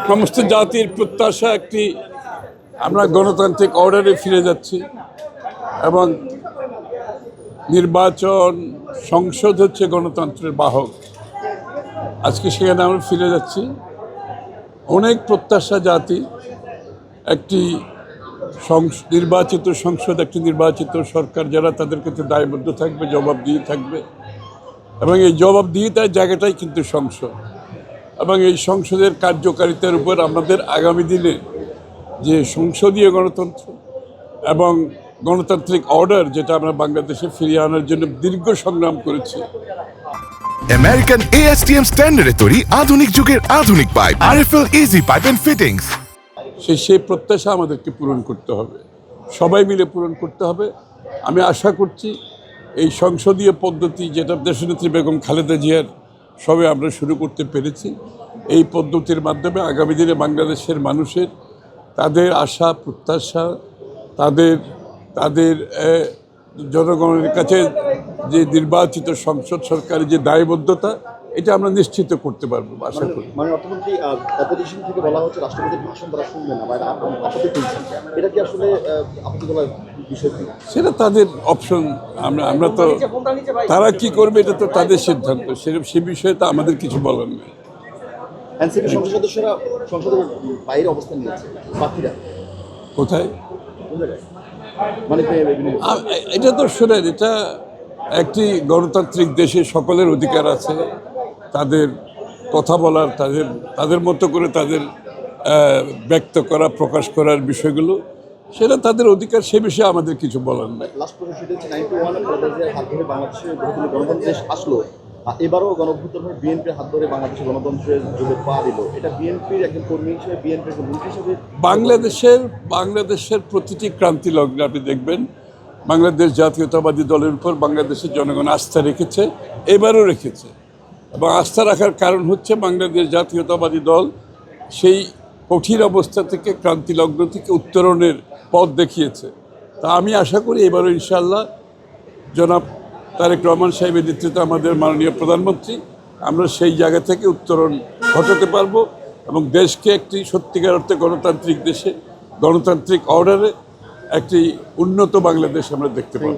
সমস্ত জাতির প্রত্যাশা একটি আমরা গণতান্ত্রিক অর্ডারে ফিরে যাচ্ছি এবং নির্বাচন সংসদ হচ্ছে গণতন্ত্রের বাহক। আজকে সেখানে আমরা ফিরে যাচ্ছি। অনেক প্রত্যাশা জাতি একটি নির্বাচিত সংসদ, একটি নির্বাচিত সরকার, যারা তাদের কাছে দায়বদ্ধ থাকবে, জবাবদিহি থাকবে এবং এই জবাবদিহিতার জায়গাটাই কিন্তু সংসদ। এবং এই সংসদের কার্যকারিতার উপর আমাদের আগামী দিনে যে সংসদীয় গণতন্ত্র এবং গণতান্ত্রিক অর্ডার, যেটা আমরা বাংলাদেশে ফিরিয়ে আনার জন্য দীর্ঘ সংগ্রাম করেছি। আমেরিকান ASTM স্ট্যান্ডার্ডে তৈরি আধুনিক যুগের আধুনিক pipe RFL easy pipe and fittings. সেই প্রত্যাশা আমাদেরকে পূরণ করতে হবে, সবাই মিলে পূরণ করতে হবে। আমি আশা করছি এই সংসদীয় পদ্ধতি, যেটা দেশনেত্রী বেগম খালেদা জিয়ার সবে আমরা শুরু করতে পেরেছি, এই পদ্ধতির মাধ্যমে আগামী দিনে বাংলাদেশের মানুষের তাদের আশা প্রত্যাশা, তাদের জনগণের কাছে যে নির্বাচিত সংসদ সরকারের যে দায়বদ্ধতা, এটা আমরা নিশ্চিত করতে পারবো আশা করি। মানে অর্থমন্ত্রী অপোজিশন থেকে বলা হচ্ছে রাষ্ট্রপতির ভাষণ তারা শুনবে না, আপত্তি তুলছেন, এটা কি আসলে আপত্তি তোলার বিষয় কি? সেটা তাদের অপশন। আমরা তো তারা কি করবে এটা তো তাদের সিদ্ধান্ত, সে বিষয়ে তো আমাদের কিছু বলার নেই। এনসিপি সংসদ সদস্যরা সংসদের বাইরে অবস্থান নিয়েছে, বাকিরা কোথায়? মানে এটা তো শোনেন, এটা একটি গণতান্ত্রিক দেশে সকলের অধিকার আছে তাদের কথা বলার, তাদের মতো করে তাদের ব্যক্ত করা, প্রকাশ করার বিষয়গুলো, সেটা তাদের অধিকার, সে বিষয়ে আমাদের কিছু বলার নাই। লাস্ট প্রশ্ন সেটা হচ্ছে 91 হাত ধরে বাংলাদেশে গণতন্ত্র দেশ আসলো, এবারও গণভ্যুত্থানের বিএনপির হাত ধরে বাংলাদেশের গণতন্ত্রের যুগে পা দিল। এটা বিএনপির একজন কর্মী হিসেবে, বিএনপির একজন মন্ত্রী হিসেবে বাংলাদেশের প্রতিটি ক্রান্তি লগ্নে আপনি দেখবেন বাংলাদেশ জাতীয়তাবাদী দলের উপর বাংলাদেশের জনগণ আস্থা রেখেছে, এবারও রেখেছে। এবং আস্থা রাখার কারণ হচ্ছে বাংলাদেশ জাতীয়তাবাদী দল সেই কঠিন অবস্থা থেকে, ক্রান্তি লগ্ন থেকে উত্তরণের পথ দেখিয়েছে। তা আমি আশা করি এবারও ইনশাআল্লাহ জনাব তারেক রহমান সাহেবের নেতৃত্বে আমাদের মাননীয় প্রধানমন্ত্রী, আমরা সেই জায়গা থেকে উত্তরণ ঘটাতে পারবো এবং দেশকে একটি সত্যিকার অর্থে গণতান্ত্রিক দেশে, গণতান্ত্রিক অর্ডারে একটি উন্নত বাংলাদেশ আমরা দেখতে পাবো।